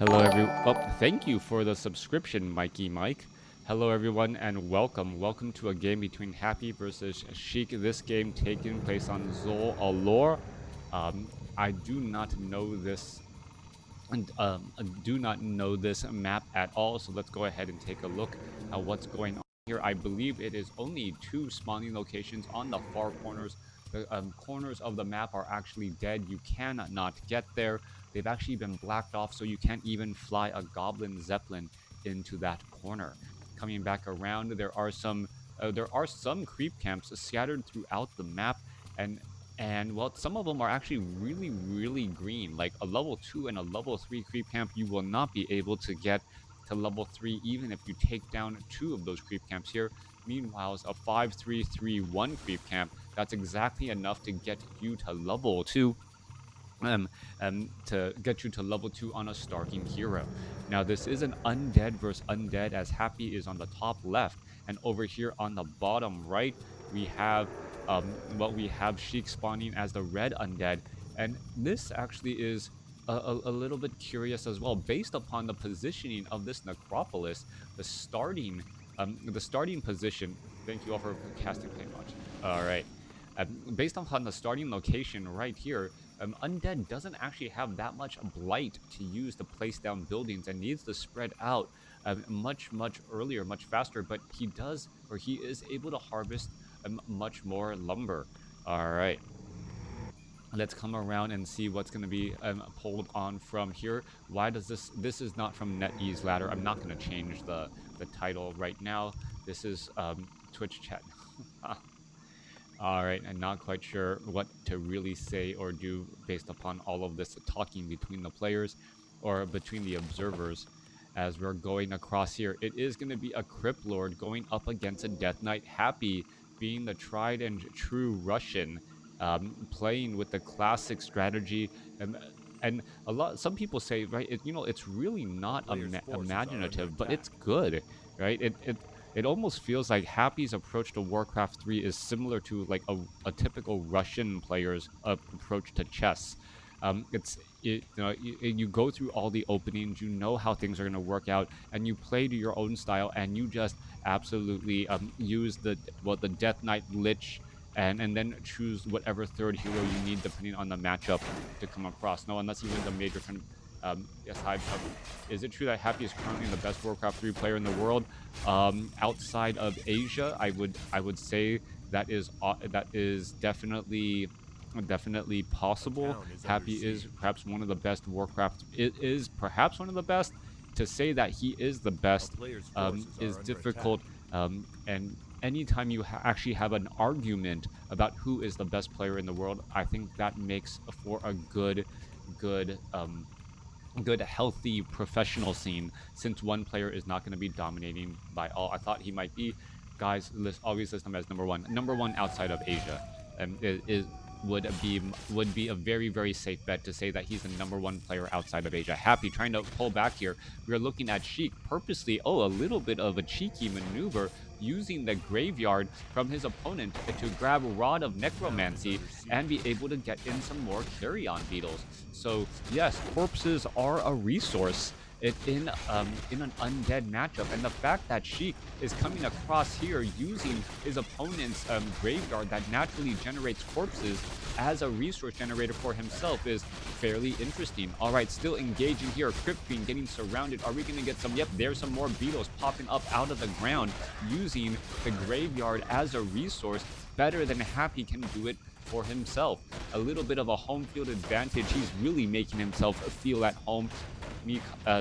Hello, thank you for the subscription, Mikey Mike. Hello, everyone, and welcome. Welcome to a game between Happy versus Sheik. This game taking place on Zol Allure. I do not know this, and I do not know this map at all. So let's go ahead and take a look at what's going on here. I believe it is only two spawning locations on the far corners. The corners of the map are actually dead. You cannot get there. They've actually been blacked off, so you can't even fly a Goblin Zeppelin into that corner. Coming back around, there are some creep camps scattered throughout the map, and well, some of them are actually really green. Like a level 2 and a level 3 creep camp, you will not be able to get to level 3 even if you take down two of those creep camps here. Meanwhile, a 5-3-3-1 creep camp, that's exactly enough to get you to level 2 to get you to level 2 on a Starking hero. Now, this is an undead versus undead, as Happy is on the top left, and over here on the bottom right, we have we have Sheik spawning as the red undead, and this actually is a little bit curious as well, based upon the positioning of this necropolis. The starting position. Thank you all for casting Paintwatch. All right. Based upon the starting location right here, Undead doesn't actually have that much blight to use to place down buildings and needs to spread out much earlier, much faster. But he is able to harvest much more lumber. All right. Let's come around and see what's going to be pulled on from here. Why does this is not from NetEase Ladder. I'm not going to change the title right now. This is Twitch chat. All right, I'm not quite sure what to really say or do based upon all of this talking between the players or between the observers as we're going across here. It is going to be a Crypt Lord going up against a Death Knight. Happy being the tried and true Russian, playing with the classic strategy. And some people say, right, it's really not imaginative, but it's good, right? It almost feels like Happy's approach to Warcraft 3 is similar to like a typical Russian player's approach to chess. You go through all the openings, you know how things are going to work out, and you play to your own style, and you just absolutely use the Death Knight Lich, and then choose whatever third hero you need depending on the matchup to come across. No, unless you win the major tournament. Yes, Hive. Is it true that Happy is currently the best Warcraft 3 player in the world? Outside of Asia, I would say that is definitely possible. Happy is perhaps one of the best Warcraft. It is perhaps one of the best. To say that he is the best is difficult. And anytime you actually have an argument about who is the best player in the world, I think that makes for a good healthy professional scene, since one player is not going to be dominating by all. I thought he might be. Guys, always list him as number one outside of Asia, and would be a very safe bet to say that he's the number one player outside of Asia. Happy trying to pull back here. We're looking at Sheik purposely, a little bit of a cheeky maneuver, using the graveyard from his opponent to grab Rod of Necromancy and be able to get in some more carrion beetles. So yes, corpses are a resource in an undead matchup, and the fact that Sheik is coming across here using his opponent's graveyard that naturally generates corpses as a resource generator for himself is fairly interesting. All right, still engaging here. Crypt Queen getting surrounded. Are we going to get some? Yep, there's some more beetles popping up out of the ground using the graveyard as a resource. Better than Happy can do it for himself. A little bit of a home field advantage. He's really making himself feel at home.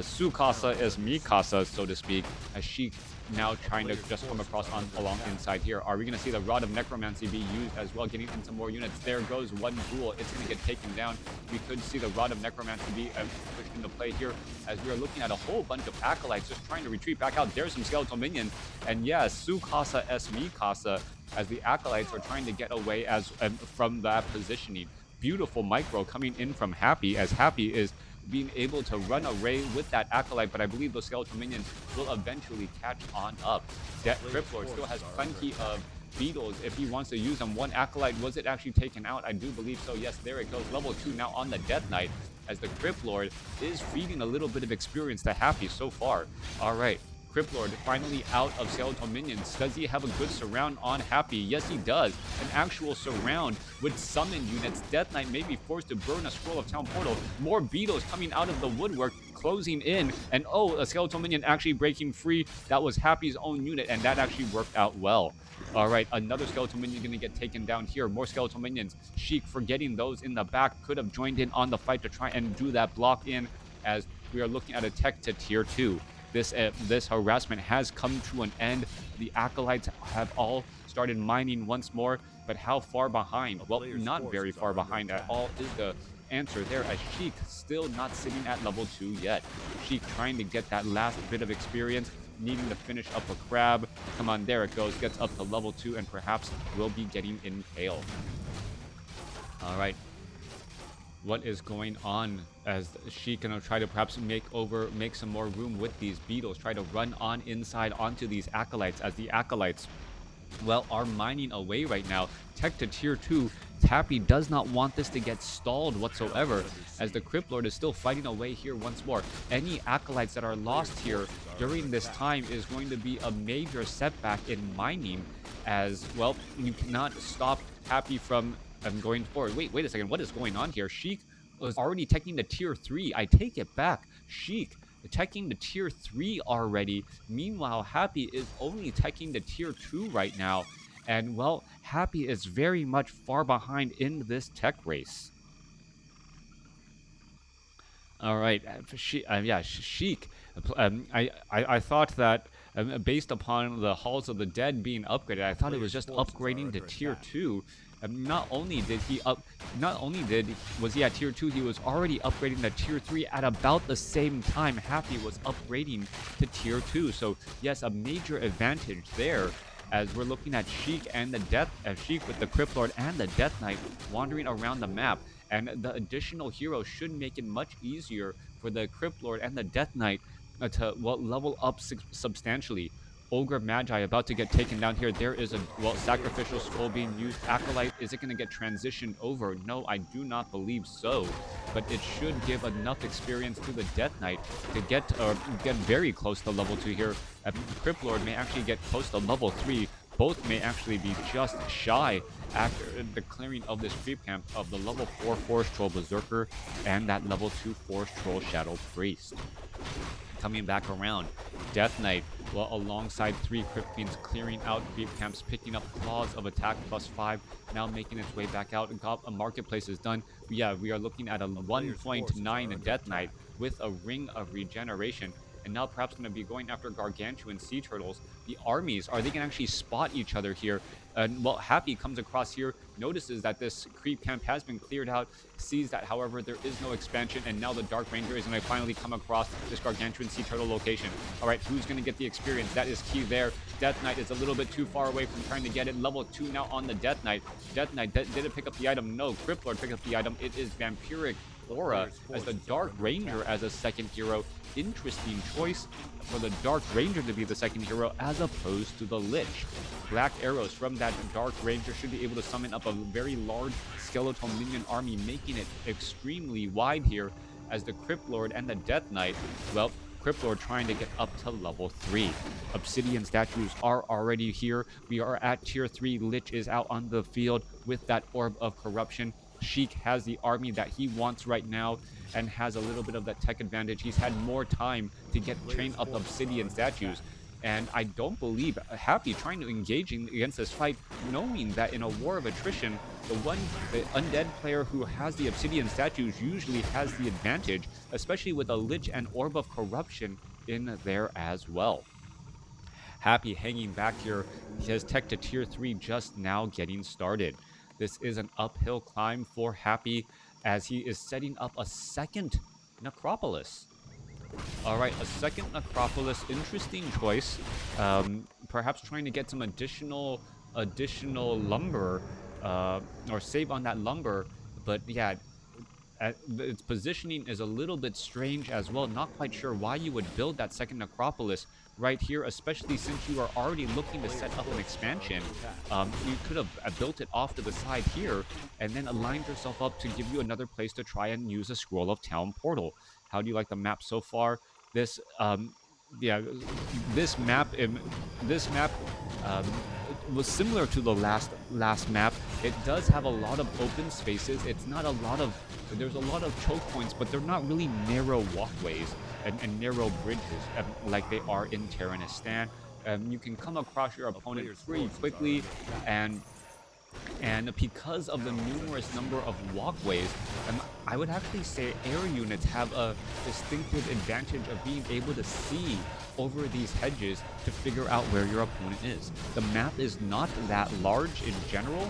Su casa is mi casa, so to speak, as Sheik now trying to just come across along inside here. Are we going to see the Rod of Necromancy be used as well, getting into more units? There goes one ghoul. It's going to get taken down. We could see the Rod of Necromancy be pushed into play here, as we are looking at a whole bunch of acolytes just trying to retreat back out. There's some skeletal minions, and yes, Su casa es mi casa, as the acolytes are trying to get away from that positioning. Beautiful micro coming in from Happy, as Happy is being able to run away with that acolyte, but I believe those skeletal minions will eventually catch on up. Crypt Lord still has plenty of beetles if he wants to use them. One acolyte, was it actually taken out? I do believe so. Yes, there it goes. Level 2 now on the Death Knight, as the Crypt Lord is feeding a little bit of experience to Happy so far. All right. Crypt Lord finally out of skeleton minions. Does he have a good surround on Happy? Yes, he does. An actual surround with summon units. Death Knight may be forced to burn a Scroll of Town Portal. More beetles coming out of the woodwork, closing in. And oh, a skeleton minion actually breaking free. That was Happy's own unit, and that actually worked out well. All right, another skeleton minion going to get taken down here. More skeleton minions. Sheik, forgetting those in the back, could have joined in on the fight to try and do that block in, as we are looking at a tech to tier 2. This harassment has come to an end. The acolytes have all started mining once more, but how far behind? Well, not very far behind at all is the answer there, as Sheik still not sitting at level 2 yet. Sheik trying to get that last bit of experience, needing to finish up a crab. Come on, there it goes, gets up to level 2, and perhaps will be getting impaled. All right. What is going on, as Sheik gonna try to perhaps make some more room with these beetles, try to run on inside onto these acolytes, as the acolytes, well, are mining away right now. Tech to tier 2. Happy does not want this to get stalled whatsoever, as the Crypt Lord is still fighting away here once more. Any acolytes that are lost here during this time is going to be a major setback in mining, as well, you cannot stop Happy from going forward. Wait a second. What is going on here? Sheik was already teching the tier 3. I take it back. Sheik teching the tier 3 already. Meanwhile, Happy is only teching the tier 2 right now. And, well, Happy is very much far behind in this tech race. All right. Sheik. I thought that based upon the Halls of the Dead being upgraded, I thought it was just upgrading to tier 2. Not only was he at tier 2, he was already upgrading to tier 3 at about the same time Happy was upgrading to tier 2. So yes, a major advantage there, as we're looking at Sheik and the Sheik with the Crypt Lord and the Death Knight wandering around the map. And the additional heroes should make it much easier for the Crypt Lord and the Death Knight to, well, level up substantially. Ogre Magi about to get taken down here. There is a, well, sacrificial skull being used. Acolyte, is it going to get transitioned over? No, I do not believe so. But it should give enough experience to the Death Knight to get very close to level 2 here. Crypt Lord may actually get close to level 3. Both may actually be just shy after the clearing of this creep camp of the level 4 Forest Troll Berserker and that level 2 Forest Troll Shadow Priest. Coming back around, Death Knight, well, alongside 3 Crypt Fiends, clearing out creep camps, picking up Claws of Attack +5, now making its way back out. A Marketplace is done. Yeah, we are looking at a 1.9 Death Knight with a Ring of Regeneration. And now perhaps going to be going after Gargantuan Sea Turtles. The armies, are they going to actually spot each other here? Well, Happy comes across here, notices that this creep camp has been cleared out, sees that, however, there is no expansion, and now the Dark Ranger is going to finally come across this Gargantuan Sea Turtle location. All right, who's going to get the experience? That is key there. Death Knight is a little bit too far away from trying to get it. Level 2 now on the Death Knight. Death Knight, did it pick up the item? No, Crypt Lord picked up the item. It is Vampiric Aura as the Dark Ranger as a second hero. Interesting choice for the Dark Ranger to be the second hero as opposed to the Lich. Black arrows from that Dark Ranger should be able to summon up a very large skeletal minion army, making it extremely wide here, as the Crypt Lord and the Death Knight, well, Crypt Lord trying to get up to level 3. Obsidian statues are already here. We are at tier 3. Lich is out on the field with that Orb of Corruption. Sheik has the army that he wants right now and has a little bit of that tech advantage. He's had more time to get train up obsidian statues. And I don't believe Happy trying to engage against this fight, knowing that in a war of attrition, the undead player who has the obsidian statues usually has the advantage, especially with a Lich and Orb of Corruption in there as well. Happy hanging back here. He has tech to tier 3 just now getting started. This is an uphill climb for Happy, as he is setting up a second Necropolis. All right, a second Necropolis, interesting choice. Perhaps trying to get some additional lumber, or save on that lumber. But yeah, Its positioning is a little bit strange as well. Not quite sure why you would build that second necropolis right here, especially since you are already looking to set up an expansion. You could have built it off to the side here and then aligned yourself up to give you another place to try and use a Scroll of Town portal. How do you like the map so far? This yeah, this map this map um, was similar to the last map. It does have a lot of open spaces. It's not a lot of there's a lot of choke points, but they're not really narrow walkways and narrow bridges like they are in Terranistan. You can come across your opponent pretty quickly, and because of the numerous number of walkways, I would actually say air units have a distinctive advantage of being able to see over these hedges to figure out where your opponent is. The map is not that large in general,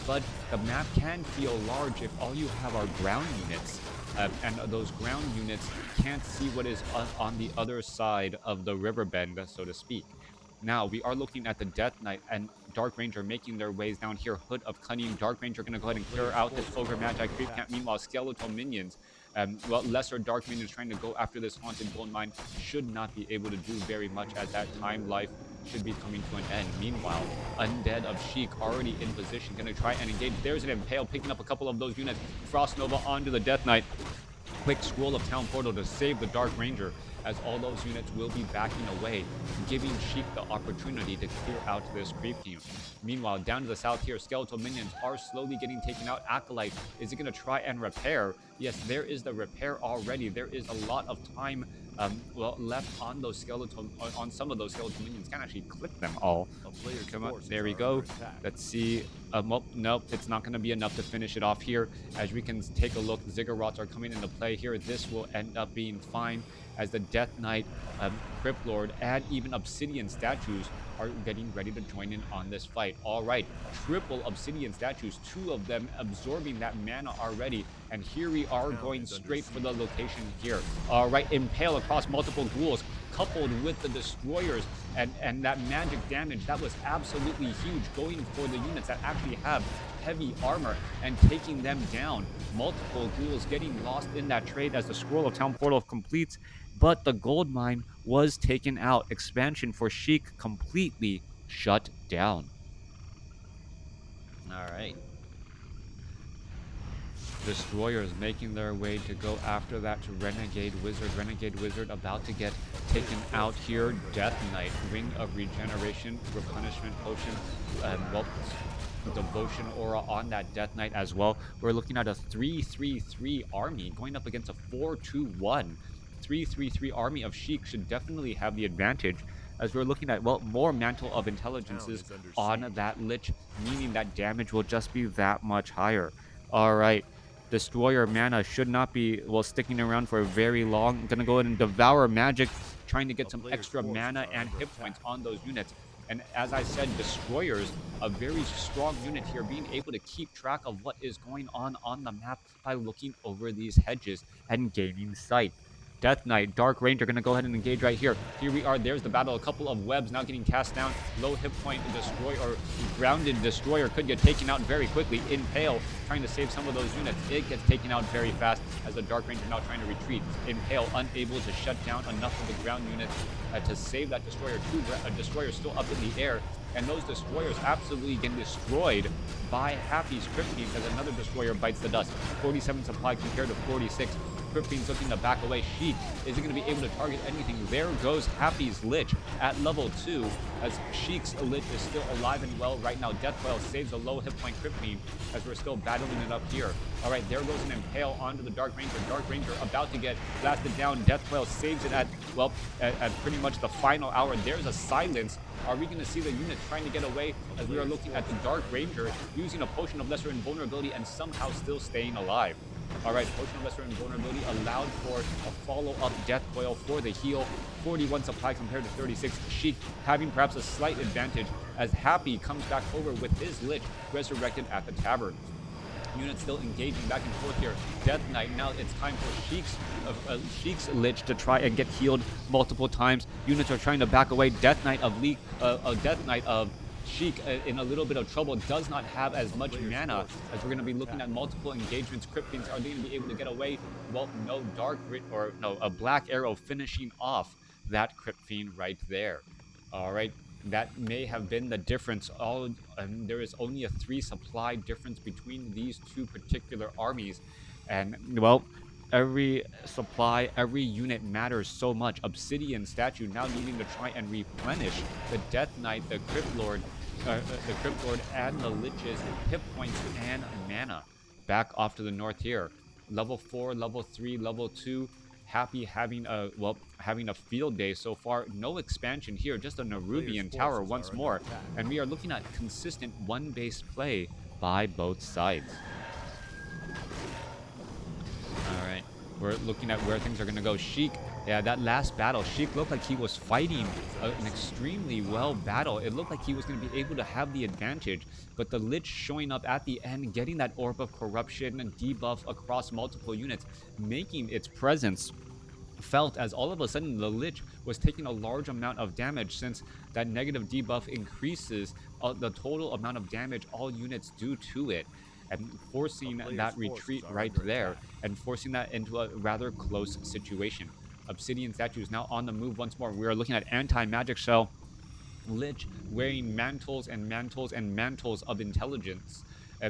but the map can feel large if all you have are ground units. And those ground units can't see what is on the other side of the river bend, so to speak. Now, we are looking at the Death Knight and Dark Ranger making their ways down here. Hood of Cunning. Dark Ranger going to go ahead and clear out this Ogre Magi Creep Camp. Meanwhile, Skeletal Minions, well, lesser Dark Minions trying to go after this Haunted Gold Mine should not be able to do very much as that time life should be coming to an end. Meanwhile, Undead of Sheik already in position, going to try and engage. There's an Impale picking up a couple of those units. Frost Nova onto the Death Knight. Quick Scroll of Town portal to save the Dark Ranger, as all those units will be backing away, giving Sheik the opportunity to clear out this creep team. Meanwhile, down to the south here, Skeletal Minions are slowly getting taken out. Acolyte, is it going to try and repair? Yes, there is the repair already. There is a lot of time well, left on those skeletal, on some of those skeletal minions. Can't actually click them all. Come on, there we go. Let's see. Well, nope, it's not going to be enough to finish it off here. As we can take a look, Ziggurats are coming into play here. This will end up being fine, as the Death Knight, Crypt Lord, and even Obsidian statues are getting ready to join in on this fight. All right, triple Obsidian statues, 2 of them absorbing that mana already. And here we are going straight for the location here. All right, Impale across multiple ghouls, coupled with the destroyers and that magic damage. That was absolutely huge, going for the units that actually have heavy armor and taking them down. Multiple ghouls getting lost in that trade as the Scroll of Town portal completes, but the gold mine was taken out. Expansion for Sheik completely shut down. All right. Destroyers making their way to go after that Renegade Wizard. Renegade Wizard about to get taken out here. Death Knight, Ring of Regeneration, Replenishment Potion, well, Devotion Aura on that Death Knight as well. We're looking at a 3-3-3 army going up against a 4-2-1. 3-3-3 army of Sheik should definitely have the advantage, as we're looking at, well, more Mantle of Intelligences on that Lich, meaning that damage will just be that much higher. All right. Destroyer mana should not be, well, sticking around for very long. Gonna go ahead and Devour Magic, trying to get some extra mana and hit points on those units. And as I said, Destroyers, a very strong unit here, being able to keep track of what is going on the map by looking over these hedges and gaining sight. Death Knight, Dark Ranger going to go ahead and engage right here. Here we are. There's the battle. A couple of webs now getting cast down. Low hit point Destroyer, or Grounded Destroyer could get taken out very quickly. Impale trying to save some of those units. It gets taken out very fast as the Dark Ranger now trying to retreat. Impale unable to shut down enough of the ground units to save that Destroyer. 2 Destroyers still up in the air. And those Destroyers absolutely getting destroyed by Happy's Crypt Team as another Destroyer bites the dust. 47 supply compared to 46. Crypt Team's looking to back away. Sheik isn't going to be able to target anything. There goes Happy's Lich at level 2, as Sheik's Lich is still alive and well right now. Deathwell saves a low hit point Crypt Team as we're still battling it up here. All right, there goes an Impale onto the Dark Ranger. Dark Ranger about to get blasted down. Deathwell saves it at, well, at pretty much the final hour. There's a silence. Are we going to see the units trying to get away, as we are looking at the Dark Ranger using a Potion of Lesser Invulnerability and somehow still staying alive? All right, Potion of Lesser Invulnerability allowed for a follow-up Death Coil for the heal. 41 supply compared to 36. Sheik having perhaps a slight advantage as Happy comes back over with his Lich resurrected at the tavern. Units still engaging back and forth here. Death Knight, now it's time for Sheik's Lich to try and get healed multiple times. Units are trying to back away. Death Knight of Sheik, in a little bit of trouble, does not have as much mana, as we're going to be looking at multiple engagements. Crypt Fiends, are they going to be able to get away? Well, no, a Black Arrow finishing off that Crypt Fiend right there. All right, that may have been the difference. There is only a 3 supply difference between these two particular armies, and well, every supply, every unit matters so much. Obsidian statue now needing to try and replenish the Death Knight, the Crypt Lord, and the Lich's hit points and mana. Back off to the north here. Level 4, level 3, level 2. Happy having a field day so far. No expansion here, just a Nerubian tower once more. And we are looking at consistent one-base play by both sides. All right, we're looking at where things are going to go. Sheik, yeah, that last battle, Sheik looked like he was fighting an extremely well battle. It looked like he was going to be able to have the advantage, but the Lich showing up at the end, getting that Orb of Corruption and debuff across multiple units, making its presence felt, as all of a sudden the Lich was taking a large amount of damage, since that negative debuff increases the total amount of damage all units do to it, and forcing that retreat right there and forcing that into a rather close situation. Obsidian statue is now on the move once more. We are looking at anti-magic shell. Lich wearing mantles and mantles and mantles of intelligence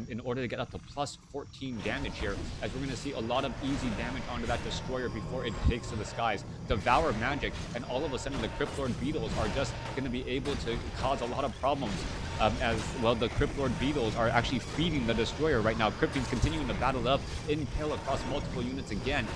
in order to get up to plus 14 damage here, as we're going to see a lot of easy damage onto that destroyer before it takes to the skies. Devour magic, and all of a sudden the Cryptlord Beetles are just going to be able to cause a lot of problems, as well. The Cryptlord Beetles are actually feeding the destroyer right now. Crypt Fiends continuing to battle up, impale across multiple units again.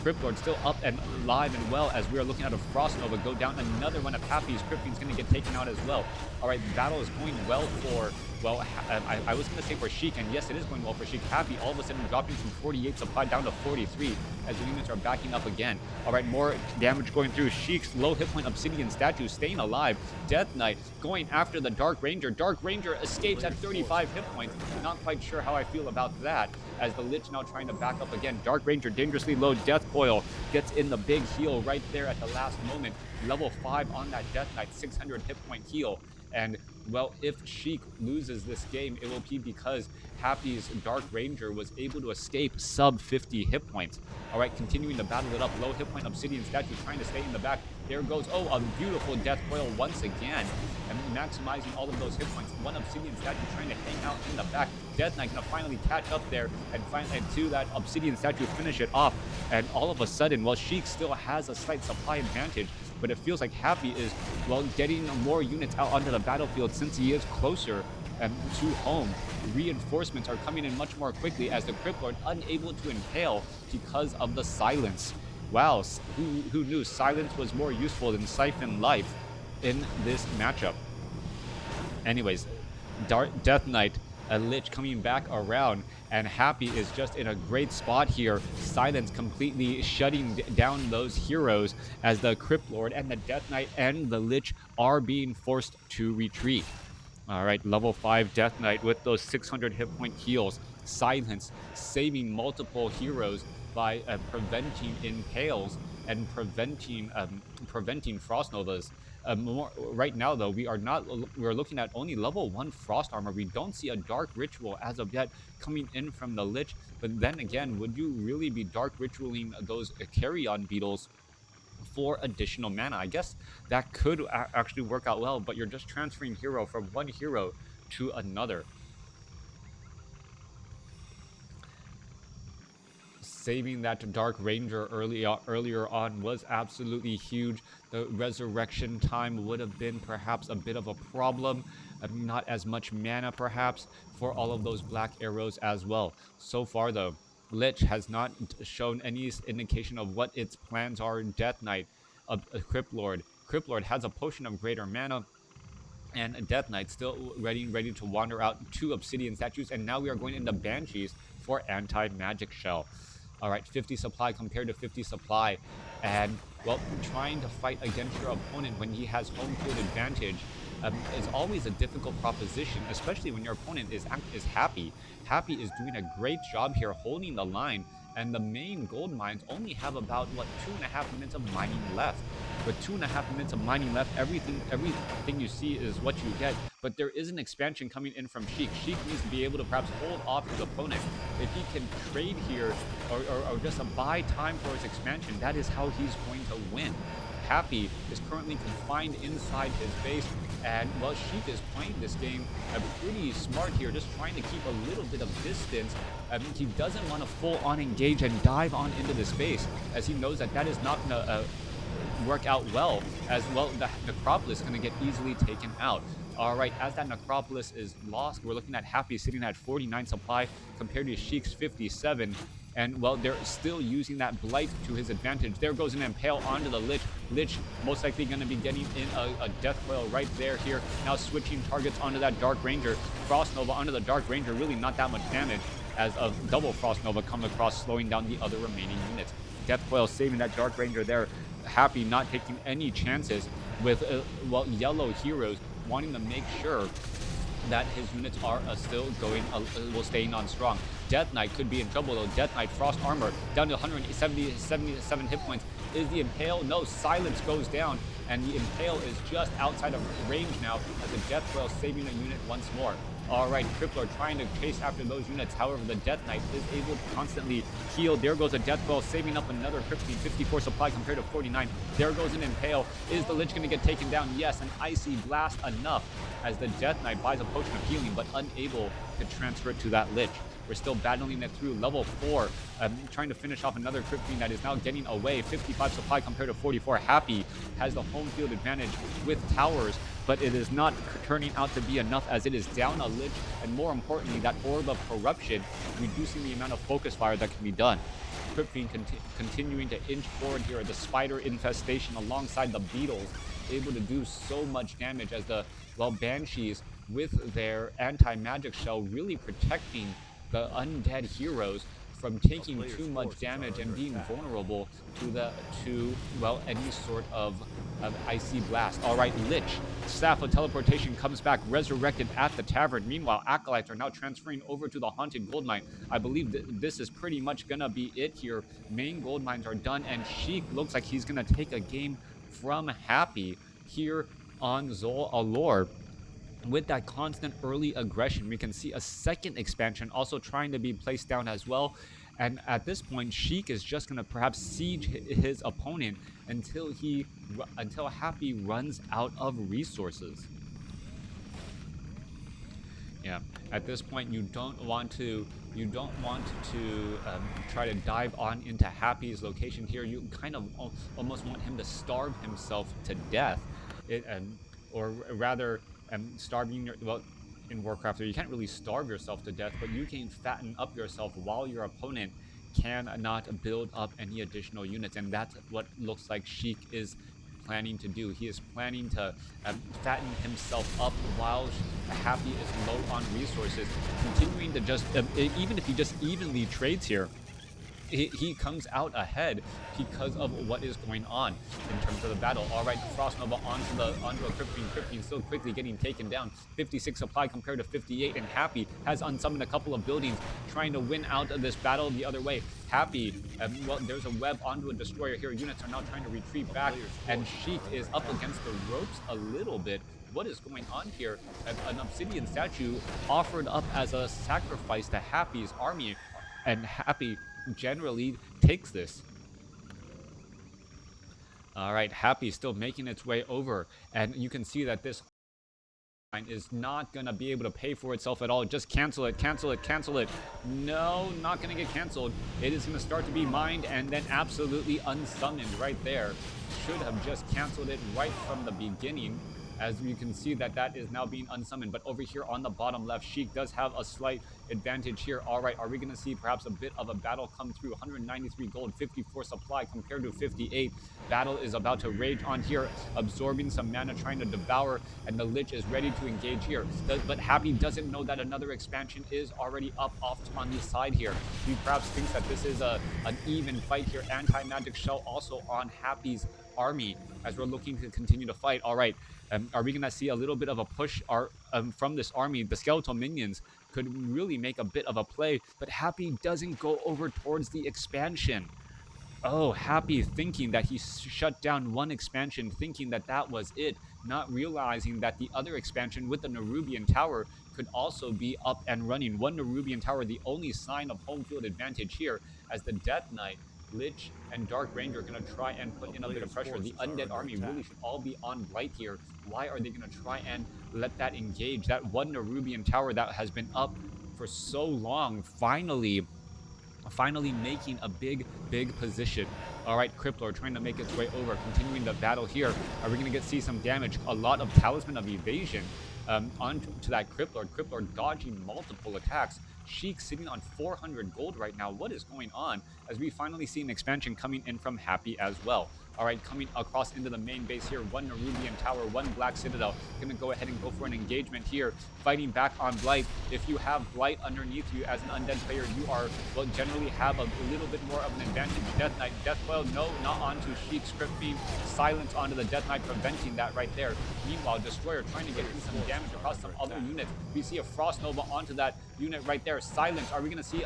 Cryptlord still up and live and well, as we are looking at a Frost Nova go down. Another one of Happy's. Crypt Fiends going to get taken out as well. All right, battle is going well for, well, I was going to say for Sheik, and yes, it is going well for Sheik. Happy all of a sudden dropping from 48 supply down to 43 as the units are backing up again. All right, more damage going through. Sheik's low hit point Obsidian statue staying alive. Death Knight going after the Dark Ranger. Dark Ranger escapes at 35 hit points. Not quite sure how I feel about that, as the Lich now trying to back up again. Dark Ranger dangerously low. Death Coil gets in the big heal right there at the last moment. Level 5 on that Death Knight, 600 hit point heal. And, well, if Sheik loses this game, it will be because Happy's Dark Ranger was able to escape sub 50 hit points. All right, continuing to battle it up. Low hit point Obsidian statue trying to stay in the back. There goes, oh, a beautiful Death Coil once again, and maximizing all of those hit points. One Obsidian statue trying to hang out in the back. Death Knight gonna finally catch up there and to that Obsidian statue finish it off. And all of a sudden, well, Sheik still has a slight supply advantage, but it feels like Happy is, well, getting more units out onto the battlefield since he is closer to home. Reinforcements are coming in much more quickly, as the Cryptlord unable to impale because of the silence. Wow, who knew silence was more useful than Siphon Life in this matchup? Anyways, Death Knight, a Lich coming back around, and Happy is just in a great spot here. Silence completely shutting down those heroes, as the Cryptlord and the Death Knight and the Lich are being forced to retreat. All right, level 5 Death Knight with those 600 hit point heals. Silence saving multiple heroes by preventing impales and preventing Frost Novas. Right now, though, we're looking at only level 1 Frost Armor. We don't see a Dark Ritual as of yet coming in from the Lich. But then again, would you really be Dark Ritualing those Carrion Beetles for additional mana? I guess that could actually work out well, but you're just transferring hero from one hero to another. Saving that Dark Ranger earlier on was absolutely huge. The resurrection time would have been perhaps a bit of a problem. Not as much mana perhaps for all of those black arrows as well. So far though, Lich has not shown any indication of what its plans are. Death Knight, a Cryptlord. Cryptlord has a potion of greater mana, and Death Knight still ready to wander out. 2 Obsidian statues, and now we are going into Banshees for anti-magic shell. All right, 50 supply compared to 50 supply, and, well, trying to fight against your opponent when he has home field advantage is always a difficult proposition, especially when your opponent is Happy. Happy is doing a great job here holding the line, and the main gold mines only have about, what, 2.5 minutes of mining left. With 2.5 minutes of mining left, everything you see is what you get. but there is an expansion coming in from Sheik. Sheik needs to be able to perhaps hold off his opponent. If he can trade here or just buy time for his expansion, that is how he's going to win. Happy is currently confined inside his base, and well, Sheik is playing this game pretty smart here, just trying to keep a little bit of distance. He doesn't want to full-on engage and dive on into the space, as he knows that that is not going to work out well, as well the necropolis is going to get easily taken out. All right, as that necropolis is lost, we're looking at Happy sitting at 49 supply compared to Sheik's 57. And well, they're still using that blight to his advantage. There goes an impale onto the Lich. Lich most likely going to be getting in a death coil right there here. Now switching targets onto that Dark Ranger. Frost Nova onto the Dark Ranger, really not that much damage, as a double Frost Nova come across, slowing down the other remaining units. Death coil saving that Dark Ranger there. Happy not taking any chances with well, yellow heroes wanting to make sure that his units are still going, staying on strong. Death Knight could be in trouble though. Death Knight, Frost Armor, down to 177 hit points. Is the Impale? No, Silence goes down, and the Impale is just outside of range now as the Death Coil saving a unit once more. All right, Crippler trying to chase after those units. However, the Death Knight is able to constantly heal. There goes a Death Coil, saving up another Cryptine, 54 supply compared to 49. There goes an Impale. Is the Lich going to get taken down? Yes, an Icy Blast enough, as the Death Knight buys a potion of healing, but unable to transfer it to that Lich. We're still battling it through level 4, trying to finish off another Cryptine that is now getting away. 55 supply compared to 44. Happy has the home field advantage with towers, but it is not turning out to be enough, as it is down a Lich, and more importantly, that Orb of Corruption, reducing the amount of focus fire that can be done. Cryptine continuing to inch forward here. The spider infestation alongside the beetles, able to do so much damage, as the, well, Banshees with their anti-magic shell really protecting the undead heroes from taking too much damage and being vulnerable to well, any sort of icy blast. All right, Lich, Staff of Teleportation comes back, resurrected at the tavern. Meanwhile, Acolytes are now transferring over to the Haunted Goldmine. I believe that this is pretty much gonna be it here. Main gold mines are done, and Sheik looks like he's gonna take a game from Happy here on Zol Allure. With that constant early aggression, we can see a second expansion also trying to be placed down as well. And at this point, Sheik is just going to perhaps siege his opponent until Happy runs out of resources. Yeah, at this point, you don't want to try to dive on into Happy's location here. You kind of almost want him to starve himself to death, or rather, starving your, well, in Warcraft, you can't really starve yourself to death, but you can fatten up yourself while your opponent cannot build up any additional units, and that's what looks like Sheik is planning to do. He is planning to fatten himself up while Happy is low on resources, continuing to just, even if he just evenly trades here, he comes out ahead because of what is going on in terms of the battle. All right, Frost Nova onto a Cryptine. Cryptine still quickly getting taken down. 56 supply compared to 58, and Happy has unsummoned a couple of buildings, trying to win out of this battle the other way. Happy, well, there's a web onto a destroyer here. Units are now trying to retreat back, and Sheik is up against the ropes a little bit. What is going on here? An obsidian statue offered up as a sacrifice to Happy's army, and Happy generally takes this. All right, Happy still making its way over, and you can see that this is not gonna be able to pay for itself at all. Just cancel it, cancel it, cancel it. No, not gonna get canceled. It is gonna start to be mined and then absolutely unsummoned right there. Should have just canceled it right from the beginning, as you can see that is now being unsummoned. But over here on the bottom left, Sheik does have a slight advantage here. All right, are we going to see perhaps a bit of a battle come through? 193 gold, 54 supply compared to 58. Battle is about to rage on here, absorbing some mana, trying to devour, and the Lich is ready to engage here. But Happy doesn't know that another expansion is already up off on the side here. He perhaps thinks that this is an even fight here. Anti-magic shell also on Happy's army as we're looking to continue to fight. All right, are we going to see a little bit of a push from this army? The skeletal minions could really make a bit of a play, but Happy doesn't go over towards the expansion. Oh, Happy thinking that he shut down one expansion, thinking that was it. not realizing that the other expansion with the Nerubian Tower could also be up and running. One Nerubian Tower, the only sign of home field advantage here, as the Death Knight, Lich, and Dark Ranger are going to try and put A in a bit of player's pressure. The forces are Undead under Army attack. really should all be on Blight here. Why are they going to try and let that engage? That one Nerubian Tower that has been up for so long, finally making a big position. All right, Crippler trying to make its way over, continuing the battle here. Are we going to see some damage? A lot of Talisman of Evasion onto that Crippler. Crippler dodging multiple attacks. Sheik sitting on 400 gold right now. What is going on? As we finally see an expansion coming in from Happy as well. All right, coming across into the main base here. One Nerubian Tower, one Black Citadel. Going to go ahead and go for an engagement here. Fighting back on Blight. If you have Blight underneath you as an undead player, you are, well, generally have a little bit more of an advantage. Death Knight, Death Coil, no, not onto Sheik. Script Beam, silence onto the Death Knight, preventing that right there. Meanwhile, Destroyer trying to get in some damage across some other units. We see a Frost Nova onto that unit right there. Silence. Are we going to see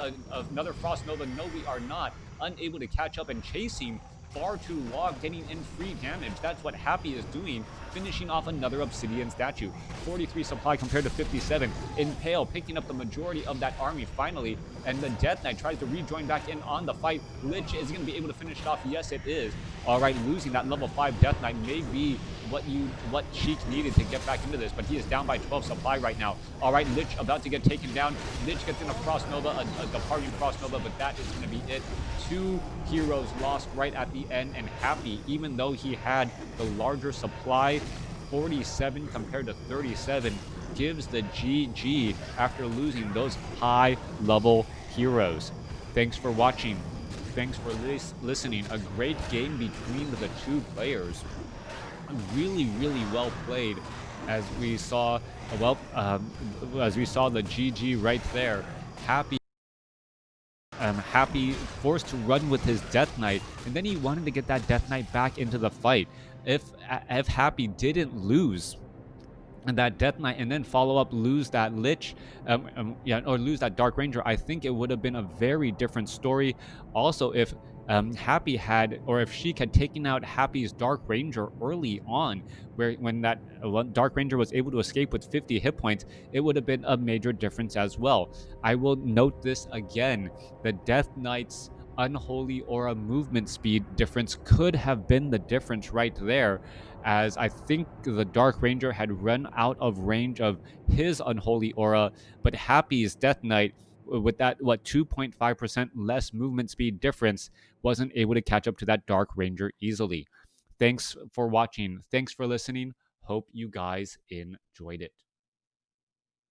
another Frost Nova? No, we are not. Unable to catch up and chasing far too long, getting in free damage. That's what Happy is doing, finishing off another Obsidian statue. 43 supply compared to 57. Impale picking up the majority of that army finally, and the Death Knight tries to rejoin back in on the fight. Lich is going to be able to finish it off. Yes, it is. All right, losing that level 5 Death Knight may be what Sheik needed to get back into this, but he is down by 12 supply right now. All right, Lich about to get taken down. Lich gets in a Frost Nova, a departing Frost Nova, but that is going to be it. 2 heroes lost right at the end, and Happy, even though he had the larger supply, 47 compared to 37, gives the GG after losing those high level heroes. Thanks for watching. Thanks for listening. A great game between the two players. Really well played, as we saw. Well, as we saw the GG right there. Happy forced to run with his Death Knight, and then he wanted to get that Death Knight back into the fight. If Happy didn't lose and that Death Knight and then follow up lose that Lich, yeah, or lose that Dark Ranger, I think it would have been a very different story. Also, if Happy had, or if Sheik had taken out Happy's Dark Ranger early on, when that Dark Ranger was able to escape with 50 hit points, it would have been a major difference as well. I will note this again: the Death Knight's Unholy Aura movement speed difference could have been the difference right there, as I think the Dark Ranger had run out of range of his Unholy Aura, but Happy's Death Knight, with that 2.5% less movement speed difference, wasn't able to catch up to that Dark Ranger easily. Thanks for watching. Thanks for listening. Hope you guys enjoyed it.